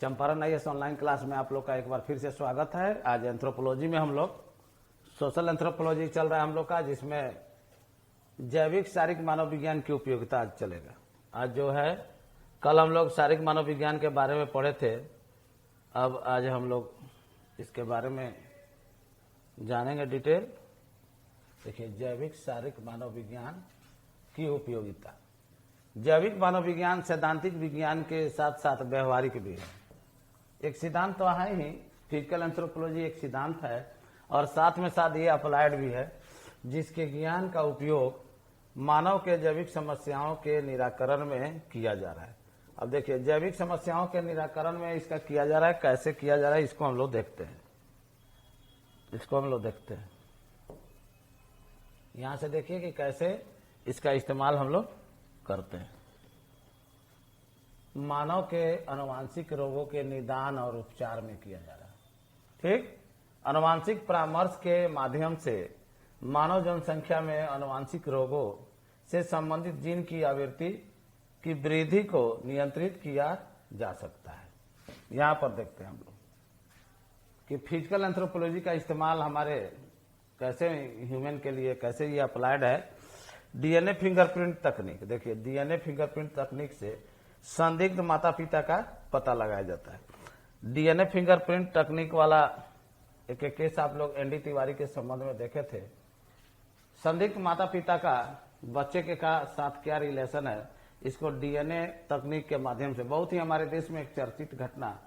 Champaran IAS online class में आप लोग का एक बार फिर से स्वागत है। आज एंथ्रोपोलॉजी में हम लोग सोशल एंथ्रोपोलॉजी चल रहा है हम लोग का, जिसमें जैविक शारीरिक मानव विज्ञान की उपयोगिता आज चलेगा। आज जो है, कल हम लोग शारीरिक मानव विज्ञान के बारे में पढ़े थे, अब आज हम लोग इसके बारे में जानेंगे डिटेल। देखिए, जैविक शारीरिक मानव विज्ञान की उपयोगिता। जैविक मानव विज्ञान सैद्धांतिक विज्ञान के साथ साथ व्यवहारिक भी है। एक सिद्धांत तो है ही, फिजिकल एंथ्रोपोलॉजी एक सिद्धांत है और साथ में साथ ये अप्लाइड भी है, जिसके ज्ञान का उपयोग मानव के जैविक समस्याओं के निराकरण में किया जा रहा है। अब देखिए, जैविक समस्याओं के निराकरण में इसका किया जा रहा है, कैसे किया जा रहा है इसको हम लोग देखते हैं। यहां से देखिए कि कैसे इसका इस्तेमाल हम लोग करते हैं। मानव के आनुवांशिक रोगों के निदान और उपचार में किया जा रहा है। ठीक, आनुवांशिक परामर्श के माध्यम से मानव जनसंख्या में आनुवांशिक रोगों से संबंधित जीन की आवृत्ति की वृद्धि को नियंत्रित किया जा सकता है। यहां पर देखते हैं हम लोग कि फिजिकल एंथ्रोपोलॉजी का इस्तेमाल हमारे कैसे ह्यूमन के लिए कैसे ये अप्लाइड है। डीएनए फिंगरप्रिंट तकनीक, देखिए डीएनए फिंगरप्रिंट तकनीक से संदिग्ध माता पिता का पता लगाया जाता है। डीएनए फिंगरप्रिंट तकनीक वाला एक केस आप लोग एनडी तिवारी के संबंध में देखे थे। संदिग्ध माता पिता का बच्चे के साथ क्या रिलेशन है, इसको डीएनए तकनीक के माध्यम से, बहुत ही हमारे देश में एक चर्चित घटना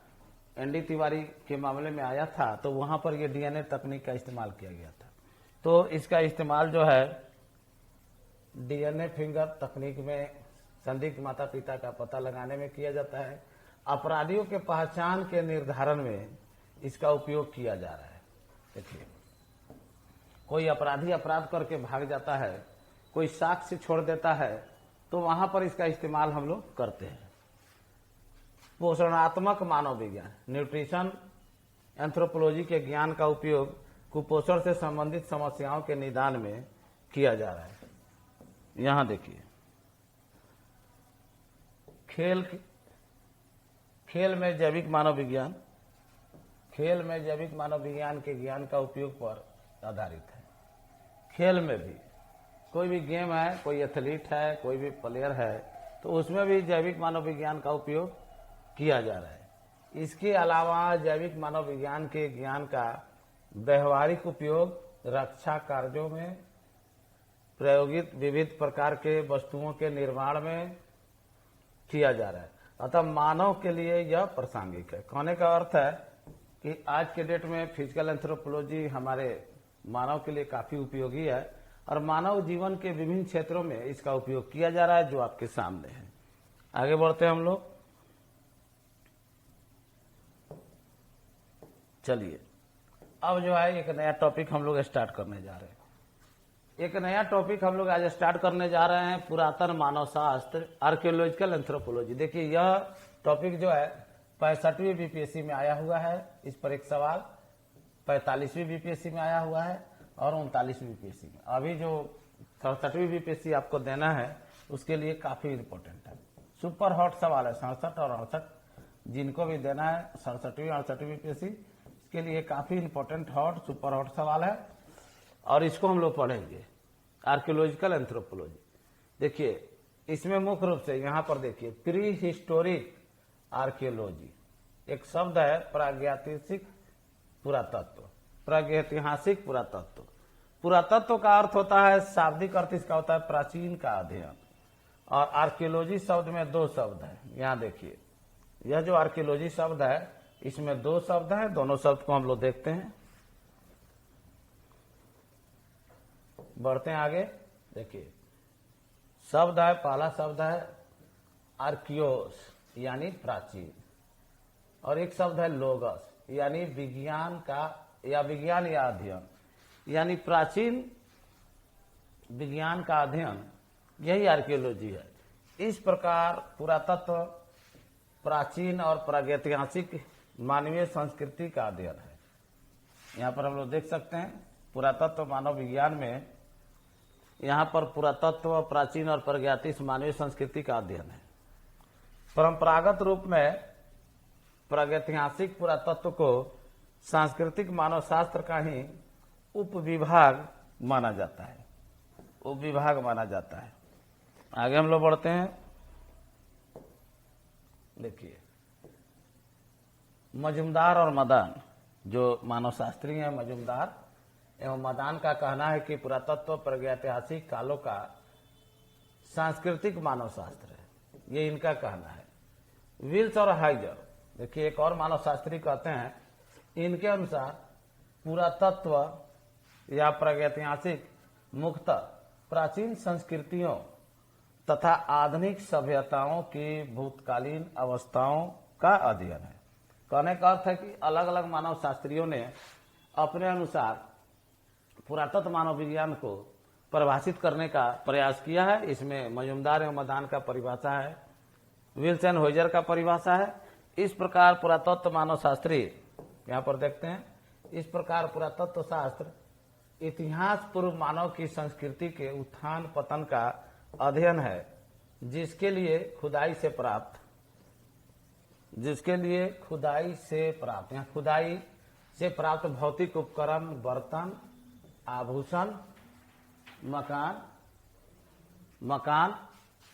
एनडी तिवारी के मामले में आया था, तो वहां पर यह डीएनए तकनीक का इस्तेमाल किया गया था। तो इसका इस्तेमाल जो है डीएनए फिंगर तकनीक में संदिग्ध माता पिता का पता लगाने में किया जाता है। अपराधियों के पहचान के निर्धारण में इसका उपयोग किया जा रहा है। देखिए, कोई अपराधी अपराध करके भाग जाता है, कोई साक्ष्य छोड़ देता है, तो वहां पर इसका इस्तेमाल हम लोग करते हैं। पोषणात्मक मानव विज्ञान, न्यूट्रिशन एंथ्रोपोलॉजी के ज्ञान का उपयोग कुपोषण से संबंधित समस्याओं के निदान में किया जा रहा है। यहां देखिए, खेल में जैविक मानव विज्ञान, खेल में जैविक मानव विज्ञान के ज्ञान का उपयोग पर आधारित है। खेल में भी कोई भी गेम है, कोई एथलीट है, कोई भी प्लेयर है, तो उसमें भी जैविक मानव विज्ञान का उपयोग किया जा रहा है। इसके अलावा जैविक मानव विज्ञान के ज्ञान का व्यवहारिक उपयोग रक्षा कार्यों में, प्रयोगित विविध प्रकार के वस्तुओं के निर्माण में किया जा रहा है। अतः मानव के लिए यह प्रासंगिक है। कहने का अर्थ है कि आज के डेट में फिजिकल एंथ्रोपोलॉजी हमारे मानव के लिए काफी उपयोगी है और मानव जीवन के विभिन्न क्षेत्रों में इसका उपयोग किया जा रहा है, जो आपके सामने है। आगे बढ़ते हैं हम लोग। चलिए, अब जो है एक नया टॉपिक हम लोग स्टार्ट करने जा रहे हैं। एक नया टॉपिक हम लोग आज स्टार्ट करने जा रहे हैं, पुरातन मानव शास्त्र, आर्कियोलॉजिकल एंथ्रोपोलॉजी। देखिए, यह टॉपिक जो है 65वीं बीपीएससी में आया हुआ है। इस पर एक सवाल 45वीं बीपीएससी में आया हुआ है और 39वीं बीपीएससी में। अभी जो 67वीं बीपीएससी आपको देना है, उसके लिए काफी इंपॉर्टेंट है। सुपर हॉट सवाल है 67 और 68, जिनको भी देना है 67वीं 68वीं बीपीएससी, इसके लिए काफी इंपॉर्टेंट हॉट सुपर हॉट सवाल है और इसको हम लोग पढ़ेंगे। आर्कियोलॉजिकल एंथ्रोपोलॉजी, देखिए इसमें मुख्य रूप से यहां पर देखिए प्री हिस्टोरिक आर्कियोलॉजी एक शब्द है, प्रागैतिहासिक पुरातत्व। प्रागैतिहासिक पुरातत्व, पुरातत्व का अर्थ होता है, शाब्दिक अर्थ इसका होता है प्राचीन का अध्ययन, और आर्कियोलॉजी शब्द में दो शब्द है। यहां देखिए, यह जो आर्कियोलॉजी शब्द है, इसमें दो शब्द है, दोनों शब्द को हम लोग देखते हैं। बढ़ते हैं आगे। देखिए, शब्द है, पहला शब्द है आर्कियोस यानी प्राचीन, और एक शब्द है लोगस यानी विज्ञान का या विज्ञान या अध्ययन, यानी प्राचीन विज्ञान का अध्ययन, यही आर्कियोलॉजी है। इस प्रकार पुरातत्व प्राचीन और प्रागैतिहासिक मानवीय संस्कृति का अध्ययन है। यहाँ पर हम लोग देख सकते हैं पुरातत्व मानव विज्ञान में, यहाँ पर पुरातत्व प्राचीन और प्रागैतिक मानवीय संस्कृति का अध्ययन है। परंपरागत रूप में प्रागैतिहासिक पुरातत्व को सांस्कृतिक मानव शास्त्र का ही उपविभाग माना जाता है, उपविभाग माना जाता है। आगे हम लोग बढ़ते हैं। देखिए, मजुमदार और मदान, जो मानव शास्त्री हैं मजुमदार एवं मदान का कहना है कि पुरातत्व प्रागैतिहासिक कालों का सांस्कृतिक मानव शास्त्र है, ये इनका कहना है। विल्स और हाइजर, देखिए एक और मानव शास्त्री कहते हैं, इनके अनुसार पुरातत्व या प्रागैतिहासिक मुख्यतः प्राचीन संस्कृतियों तथा आधुनिक सभ्यताओं की भूतकालीन अवस्थाओं का अध्ययन है। कहने का अर्थ है कि अलग अलग मानव शास्त्रियों ने अपने अनुसार पुरातत्व मानव विज्ञान को परिभाषित करने का प्रयास किया है। इसमें मजुमदार एवं मदान का परिभाषा है, विल्स एंड हाइजर का परिभाषा है। इस प्रकार पुरातत्व मानव शास्त्री, यहाँ पर देखते हैं, इस प्रकार पुरातत्व शास्त्र इतिहास पूर्व मानव की संस्कृति के उत्थान पतन का अध्ययन है, जिसके लिए खुदाई से प्राप्त यहाँ खुदाई से प्राप्त भौतिक उपकरण, बर्तन, आभूषण, मकान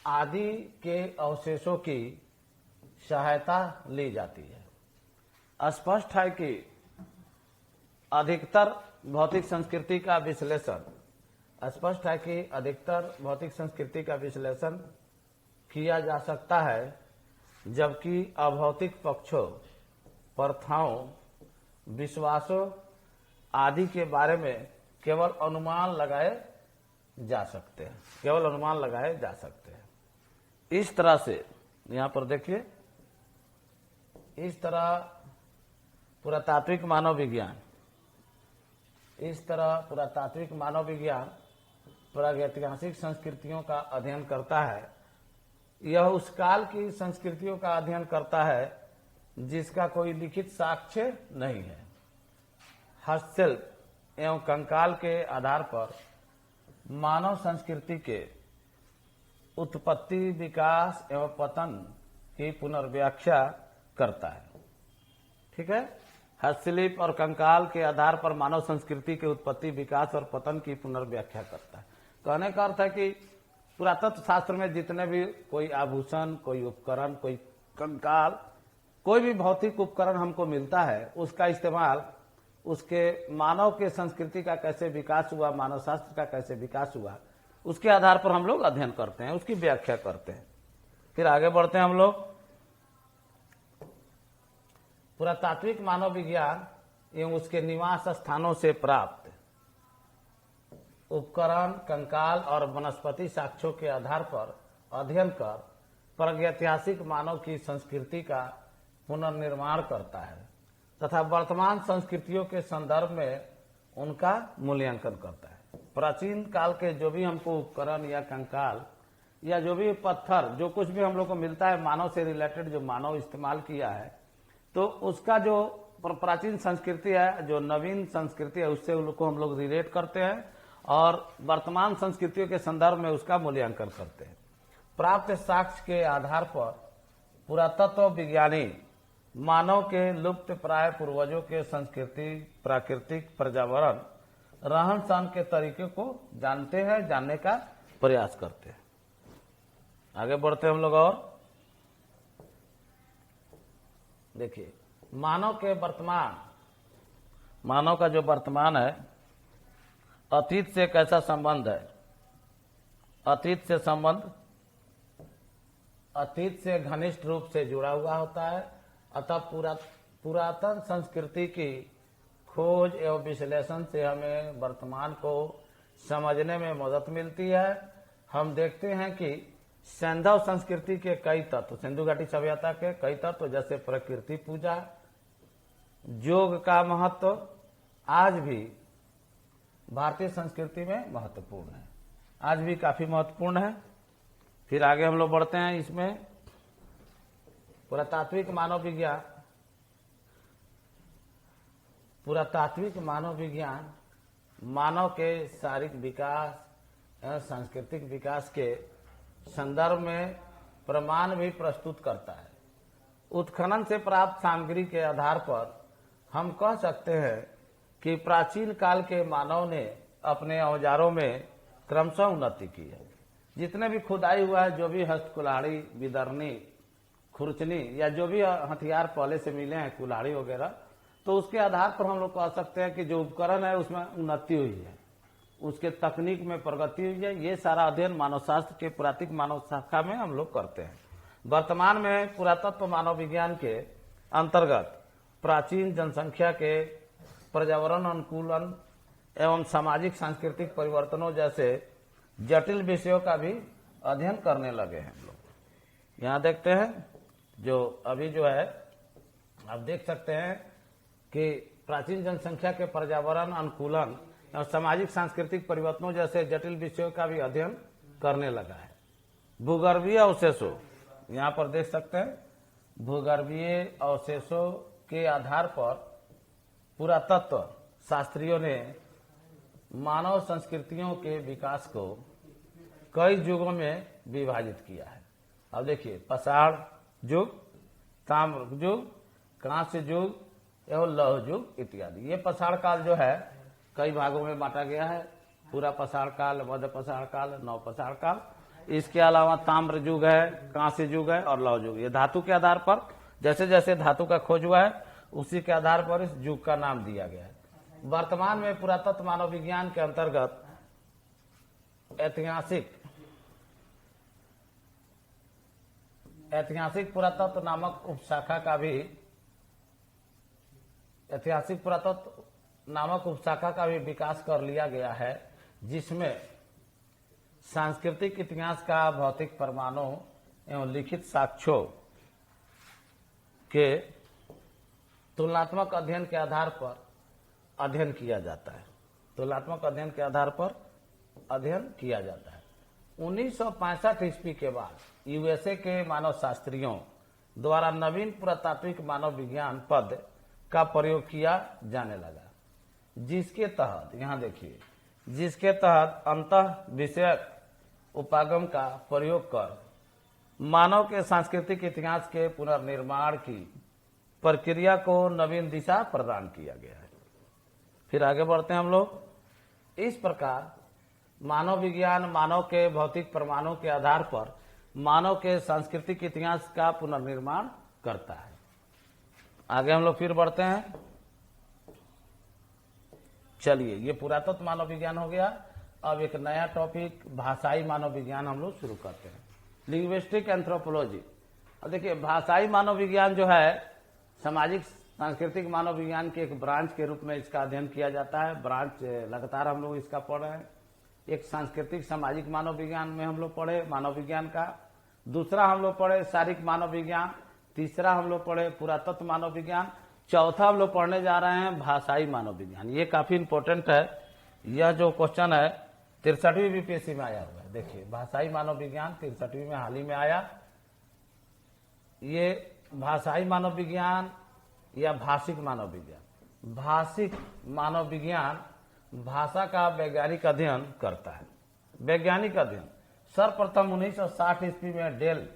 आदि के अवशेषों की सहायता ली जाती है। स्पष्ट है कि अधिकतर भौतिक संस्कृति का विश्लेषण किया जा सकता है, जबकि अभौतिक पक्षों, प्रथाओं, विश्वासों आदि के बारे में केवल अनुमान लगाए जा सकते हैं। इस तरह से यहाँ पर देखिए, इस तरह पुरातात्विक मानव विज्ञान प्रागैतिहासिक संस्कृतियों का अध्ययन करता है। यह उस काल की संस्कृतियों का अध्ययन करता है जिसका कोई लिखित साक्ष्य नहीं है। हस्तशिल्प एवं कंकाल के आधार पर मानव संस्कृति के उत्पत्ति, विकास एवं पतन की पुनर्व्याख्या करता है। ठीक है, हस्तशिल्प और कंकाल के आधार पर मानव संस्कृति के उत्पत्ति, विकास और पतन की पुनर्व्याख्या करता है। कहने का अर्थ है कि पुरातत्व शास्त्र में जितने भी कोई आभूषण, कोई उपकरण, कोई कंकाल, कोई भी भौतिक उपकरण हमको मिलता है, उसका इस्तेमाल उसके मानव के संस्कृति का कैसे विकास हुआ, मानव शास्त्र का कैसे विकास हुआ, उसके आधार पर हम लोग अध्ययन करते हैं, उसकी व्याख्या करते हैं। फिर आगे बढ़ते हैं हम लोग। पुरातात्विक मानव विज्ञान एवं उसके निवास स्थानों से प्राप्त उपकरण, कंकाल और वनस्पति साक्ष्यों के आधार पर अध्ययन कर प्रागैतिहासिक मानव की संस्कृति का पुनर्निर्माण करता है तथा वर्तमान संस्कृतियों के संदर्भ में उनका मूल्यांकन करता है। प्राचीन काल के जो भी हमको उपकरण या कंकाल या जो भी पत्थर, जो कुछ भी हम लोग को मिलता है मानव से रिलेटेड, जो मानव इस्तेमाल किया है, तो उसका जो प्राचीन संस्कृति है, जो नवीन संस्कृति है, उससे उनको हम लोग रिलेट करते हैं और वर्तमान संस्कृतियों के संदर्भ में उसका मूल्यांकन करते हैं। प्राप्त साक्ष्य के आधार पर पुरातत्व विज्ञानी मानव के लुप्त प्राय पूर्वजों के संस्कृति, प्राकृतिक पर्यावरण, रहन सहन के तरीके को जानने का प्रयास करते हैं। आगे बढ़ते हैं हम लोग और देखिए, मानव का जो वर्तमान है, अतीत से कैसा संबंध है। अतीत से घनिष्ठ रूप से जुड़ा हुआ होता है। अतः पुरातन संस्कृति की खोज एवं विश्लेषण से हमें वर्तमान को समझने में मदद मिलती है। हम देखते हैं कि सैंधव संस्कृति के कई तत्व, सिंधु घाटी सभ्यता के कई तत्व जैसे प्रकृति पूजा, योग का महत्व आज भी भारतीय संस्कृति में महत्वपूर्ण है, आज भी काफी महत्वपूर्ण है। फिर आगे हम लोग बढ़ते हैं। इसमें पुरातात्विक मानव विज्ञान मानव के शारीरिक विकास एवं सांस्कृतिक विकास के संदर्भ में प्रमाण भी प्रस्तुत करता है। उत्खनन से प्राप्त सामग्री के आधार पर हम कह सकते हैं कि प्राचीन काल के मानव ने अपने औजारों में क्रमशः उन्नति की है। जितने भी खुदाई हुआ है, जो भी हस्तकुल्हाड़ी, बिदरनी, खुरचनी या जो भी हथियार पहले से मिले हैं, कुल्हाड़ी वगैरह, तो उसके आधार पर हम लोग कह सकते हैं कि जो उपकरण है उसमें उन्नति हुई है, उसके तकनीक में प्रगति हुई है। ये सारा अध्ययन मानव शास्त्र के पुरातत्व मानव शाखा में हम लोग करते हैं। वर्तमान में पुरातत्व मानव विज्ञान के अंतर्गत प्राचीन जनसंख्या के पर्यावरण अनुकूलन एवं सामाजिक सांस्कृतिक परिवर्तनों जैसे जटिल विषयों का भी अध्ययन करने लगे हैं हम लोग। यहाँ देखते हैं जो अभी जो है आप देख सकते हैं कि प्राचीन जनसंख्या के पर्यावरण अनुकूलन और सामाजिक सांस्कृतिक परिवर्तनों जैसे जटिल विषयों का भी अध्ययन करने लगा है। भूगर्भीय अवशेषों, यहाँ पर देख सकते हैं भूगर्भीय अवशेषों के आधार पर पुरातत्व शास्त्रियों ने मानव संस्कृतियों के विकास को कई युगों में विभाजित किया है। अब देखिए, पाषाण युग, ताम्र युग, कांस्य युग एवं लौह युग इत्यादि। ये पाषाण काल जो है कई भागों में बांटा गया है। पूरा पाषाण काल, मध्य पाषाण काल, नव पाषाण काल। इसके अलावा ताम्र युग है, कांस्य युग है और लौह युग। ये धातु के आधार पर जैसे जैसे धातु का खोज हुआ है उसी के आधार पर इस युग का नाम दिया गया है। वर्तमान में पुरातत्व मानव विज्ञान के अंतर्गत ऐतिहासिक पुरातत्व नामक उपशाखा का भी विकास कर लिया गया है, जिसमें सांस्कृतिक इतिहास का भौतिक प्रमाणों एवं लिखित साक्ष्यों के तुलनात्मक अध्ययन के आधार पर अध्ययन किया जाता है। तुलनात्मक अध्ययन के आधार पर अध्ययन किया जाता है। 1965 ईस्वी के बाद यूएसए के मानव शास्त्रियों द्वारा नवीन पुरातात्विक मानव विज्ञान पद का प्रयोग किया जाने लगा, जिसके तहत यहाँ देखिए, जिसके तहत अंतः विषयक उपागम का प्रयोग कर मानव के सांस्कृतिक इतिहास के पुनर्निर्माण की प्रक्रिया को नवीन दिशा प्रदान किया गया है। फिर आगे बढ़ते हैं हम लोग। इस प्रकार मानव विज्ञान मानव के भौतिक प्रमाणों के आधार पर मानव के सांस्कृतिक इतिहास का पुनर्निर्माण करता है। आगे हम लोग फिर बढ़ते हैं। चलिए, ये पुरातत्व मानव विज्ञान हो गया। अब एक नया टॉपिक भाषाई मानव विज्ञान हम लोग शुरू करते हैं, लिंग्विस्टिक एंथ्रोपोलॉजी। अब देखिए, भाषाई मानव विज्ञान जो है सामाजिक सांस्कृतिक मानव विज्ञान के एक ब्रांच के रूप में इसका अध्ययन किया जाता है। ब्रांच लगातार हम लोग इसका पढ़ रहे हैं। एक सांस्कृतिक सामाजिक मानव विज्ञान में हम लोग पढ़े मानव विज्ञान का, दूसरा हम लोग पढ़े शारीरिक मानव विज्ञान, तीसरा हम लोग पढ़े पुरातत्व मानव विज्ञान, चौथा हम लोग पढ़ने जा रहे हैं भाषाई मानव विज्ञान। ये काफी इंपॉर्टेंट है। यह जो क्वेश्चन है 63वीं बीपीएससी में आया हुआ है। देखिए, भाषाई मानव विज्ञान 63वीं में हाल ही में आया। ये भाषाई मानव विज्ञान या भाषिक मानव विज्ञान, भाषिक मानव विज्ञान भाषा का वैज्ञानिक अध्ययन करता है। वैज्ञानिक अध्ययन सर्वप्रथम 1960 ईस्वी में डेल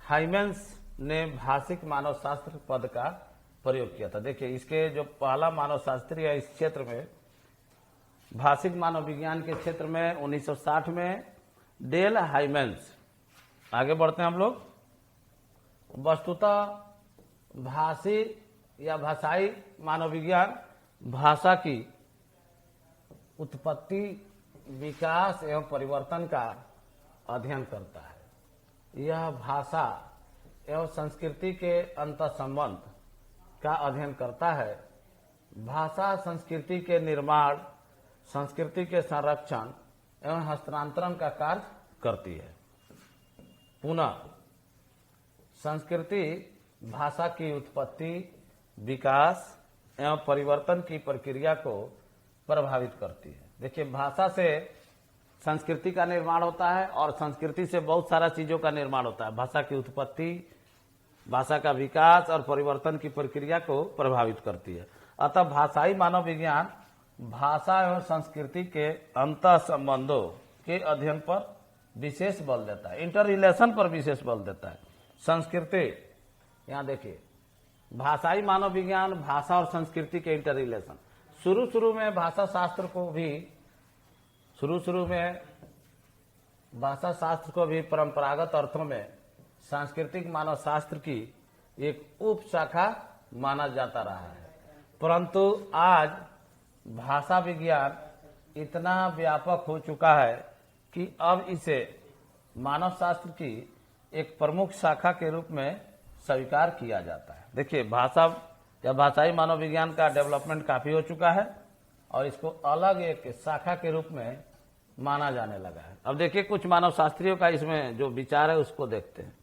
हाइमेंस ने भाषिक मानव शास्त्र पद का प्रयोग किया था। देखिए, इसके जो पहला मानव शास्त्री है इस क्षेत्र में, भाषिक मानव विज्ञान के क्षेत्र में 1960 में डेल हाइमेंस। आगे बढ़ते हैं हम लोग। वस्तुतः भाषी या भाषाई मानव विज्ञान भाषा की उत्पत्ति, विकास एवं परिवर्तन का अध्ययन करता है। यह भाषा एवं संस्कृति के अंतर्संबंध का अध्ययन करता है। भाषा संस्कृति के निर्माण, संस्कृति के संरक्षण एवं हस्तांतरण का कार्य करती है। पुनः संस्कृति भाषा की उत्पत्ति, विकास एवं परिवर्तन की प्रक्रिया को प्रभावित करती है। देखिए, भाषा से संस्कृति का निर्माण होता है और संस्कृति से बहुत सारा चीजों का निर्माण होता है। भाषा की उत्पत्ति, भाषा का विकास और परिवर्तन की प्रक्रिया को प्रभावित करती है। अतः भाषाई मानव विज्ञान भाषा एवं संस्कृति के अंतः संबंधों के अध्ययन पर विशेष बल देता है, इंटर रिलेशन पर विशेष बल देता है। संस्कृति यहाँ देखिए, भाषाई मानव विज्ञान, भाषा और संस्कृति के इंटर रिलेशन। शुरू में भाषा शास्त्र को भी परंपरागत अर्थों में सांस्कृतिक मानव शास्त्र की एक उप शाखा माना जाता रहा है, परंतु आज भाषा विज्ञान इतना व्यापक हो चुका है कि अब इसे मानव शास्त्र की एक प्रमुख शाखा के रूप में स्वीकार किया जाता है। देखिए, भाषा या भाषाई मानव विज्ञान का डेवलपमेंट काफी हो चुका है और इसको अलग एक शाखा के रूप में माना जाने लगा है। अब देखिए, कुछ मानव शास्त्रियों का इसमें जो विचार है उसको देखते हैं।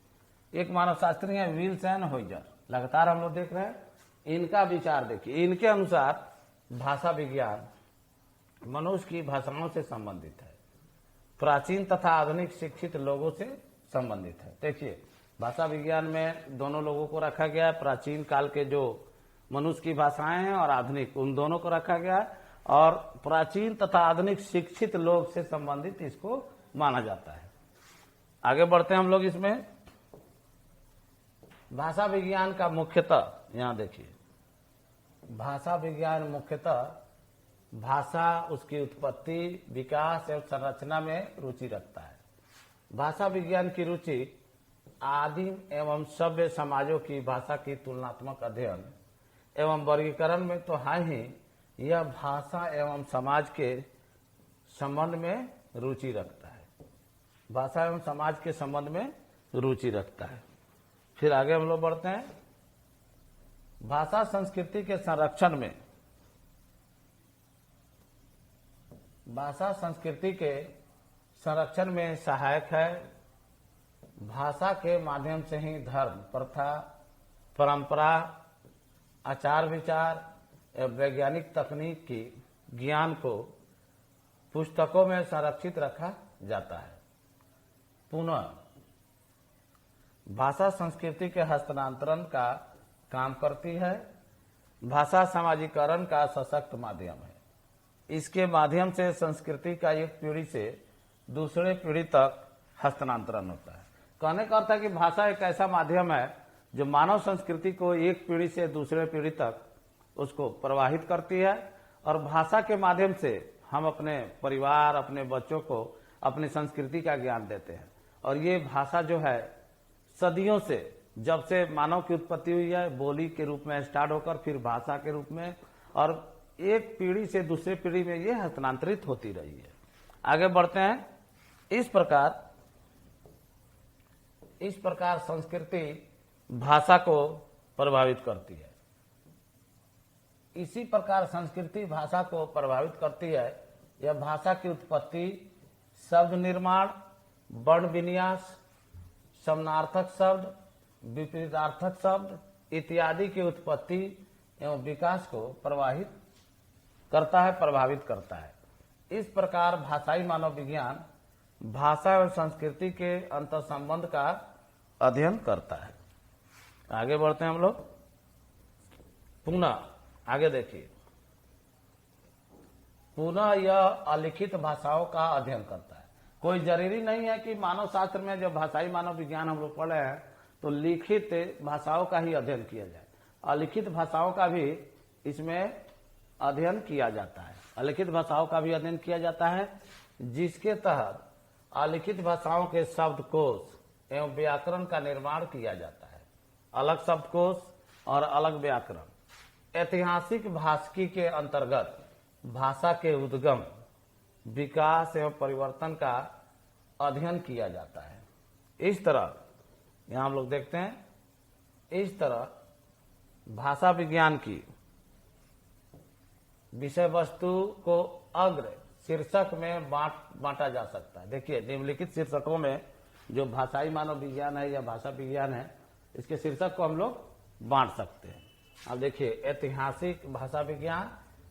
एक मानव शास्त्री है विल्सन होइजर, लगातार हम लोग देख रहे हैं। इनका विचार देखिए, इनके अनुसार भाषा विज्ञान मनुष्य की भाषाओं से संबंधित है, प्राचीन तथा आधुनिक शिक्षित लोगों से संबंधित है। देखिए, भाषा विज्ञान में दोनों लोगों को रखा गया है, प्राचीन काल के जो मनुष्य की भाषाएं हैं और आधुनिक, उन दोनों को रखा गया है, और प्राचीन तथा आधुनिक शिक्षित लोग से संबंधित इसको माना जाता है। आगे बढ़ते हैं हम लोग इसमें। भाषा विज्ञान का मुख्यतः, यहां देखिए, भाषा विज्ञान मुख्यतः भाषा, उसकी उत्पत्ति, विकास एवं संरचना में रुचि रखता है। भाषा विज्ञान की रुचि आदिम एवं सभ्य समाजों की भाषा की तुलनात्मक अध्ययन एवं वर्गीकरण में तो है ही, यह भाषा एवं समाज के संबंध में रुचि रखता है। भाषा एवं समाज के संबंध में रुचि रखता है। फिर आगे हम लोग बढ़ते हैं। भाषा संस्कृति के संरक्षण में, भाषा संस्कृति के संरक्षण में सहायक है। भाषा के माध्यम से ही धर्म, प्रथा, परंपरा, आचार विचार एवं वैज्ञानिक तकनीक की ज्ञान को पुस्तकों में संरक्षित रखा जाता है। पुनः भाषा संस्कृति के हस्तांतरण का काम करती है। भाषा सामाजिकरण का सशक्त माध्यम है। इसके माध्यम से संस्कृति का एक पीढ़ी से दूसरे पीढ़ी तक हस्तांतरण होता है। कहने का अर्थ है कि भाषा एक ऐसा माध्यम है जो मानव संस्कृति को एक पीढ़ी से दूसरे पीढ़ी तक उसको प्रवाहित करती है, और भाषा के माध्यम से हम अपने परिवार, अपने बच्चों को अपनी संस्कृति का ज्ञान देते हैं। और ये भाषा जो है सदियों से, जब से मानव की उत्पत्ति हुई है, बोली के रूप में स्टार्ट होकर फिर भाषा के रूप में, और एक पीढ़ी से दूसरे पीढ़ी में ये हस्तांतरित होती रही है। आगे बढ़ते हैं। इस प्रकार संस्कृति भाषा को प्रभावित करती है। इसी प्रकार संस्कृति भाषा को प्रभावित करती है। यह भाषा की उत्पत्ति, शब्द निर्माण, वर्ण विन्यास, समानार्थक शब्द, विपरीतार्थक शब्द इत्यादि की उत्पत्ति एवं विकास को प्रभावित करता है। इस प्रकार भाषाई मानव विज्ञान भाषा और संस्कृति के अंतर्संबंध का अध्ययन करता है। आगे बढ़ते हैं हम लोग। पुनः आगे देखिए, पुनः यह अलिखित भाषाओं का अध्ययन करता है। कोई जरूरी नहीं है कि मानव शास्त्र में जब भाषाई मानव विज्ञान हम लोग पढ़े हैं तो लिखित भाषाओं का ही अध्ययन किया जाए। अलिखित भाषाओं का भी इसमें अध्ययन किया जाता है। अलिखित भाषाओं का भी अध्ययन किया जाता है, जिसके तहत अलिखित भाषाओं के शब्दकोश एवं व्याकरण का निर्माण किया जाता है। अलग शब्दकोश और अलग व्याकरण। ऐतिहासिक भाषिकी के अंतर्गत भाषा के उद्गम, विकास एवं परिवर्तन का अध्ययन किया जाता है। इस तरह यहां हम लोग देखते हैं, इस तरह भाषा विज्ञान की विषय वस्तु को अग्र शीर्षक में बांटा जा सकता है। देखिए, निम्नलिखित शीर्षकों में जो भाषाई मानव विज्ञान है या भाषा विज्ञान है, इसके शीर्षक को हम लोग बांट सकते हैं। अब देखिए, ऐतिहासिक भाषा विज्ञान,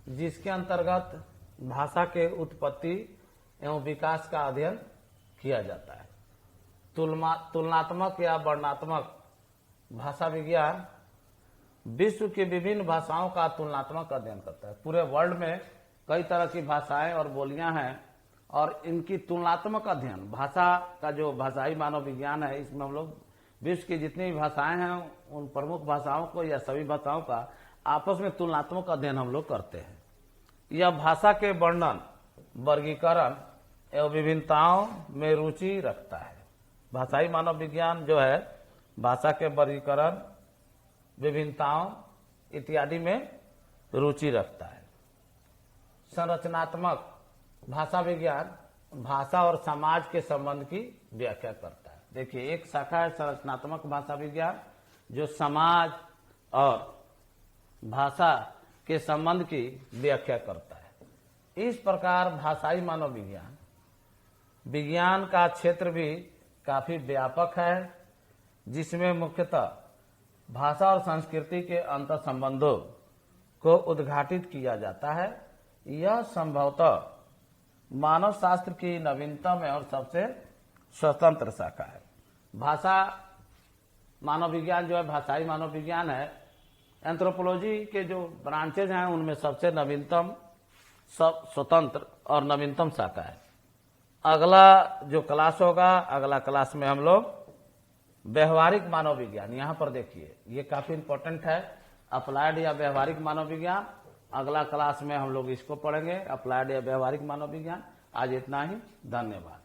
जिसके अंतर्गत भाषा के उत्पत्ति एवं विकास का अध्ययन किया जाता है। तुलनात्मक या वर्णनात्मक भाषा विज्ञान विश्व की विभिन्न भाषाओं का तुलनात्मक अध्ययन करता है। पूरे वर्ल्ड में कई तरह की भाषाएं और बोलियां हैं, और इनकी तुलनात्मक अध्ययन, भाषा का जो भाषाई मानव विज्ञान है, इसमें हम लोग विश्व की जितनी भी भाषाएं हैं उन प्रमुख भाषाओं को या सभी भाषाओं का आपस में तुलनात्मक अध्ययन हम लोग करते हैं। यह भाषा के वर्णन, वर्गीकरण एवं विभिन्नताओं में रुचि रखता है। भाषाई मानव विज्ञान जो है भाषा के वर्गीकरण, विभिन्नताओं इत्यादि में रुचि रखता है। संरचनात्मक भाषा विज्ञान भाषा और समाज के संबंध की व्याख्या करता है। देखिए, एक शाखा है संरचनात्मक भाषा विज्ञान जो समाज और भाषा के संबंध की व्याख्या करता है। इस प्रकार भाषाई मानव विज्ञान का क्षेत्र भी काफी व्यापक है, जिसमें मुख्यतः भाषा और संस्कृति के अंतर संबंधों को उद्घाटित किया जाता है। यह संभवतः मानव शास्त्र की नवीनतम और सबसे स्वतंत्र शाखा है। भाषा मानव विज्ञान जो है भाषाई मानव विज्ञान है, एंथ्रोपोलॉजी के जो ब्रांचेज हैं उनमें सबसे नवीनतम, सब स्वतंत्र और नवीनतम शाखा है। अगला जो क्लास होगा, अगला क्लास में हम लोग व्यवहारिक मानव विज्ञान, यहाँ पर देखिए ये काफी इंपॉर्टेंट है, अप्लाइड या व्यवहारिक मानव विज्ञान। अगला क्लास में हम लोग इसको पढ़ेंगे, अप्लाइड या व्यवहारिक मानव विज्ञान। आज इतना ही, धन्यवाद।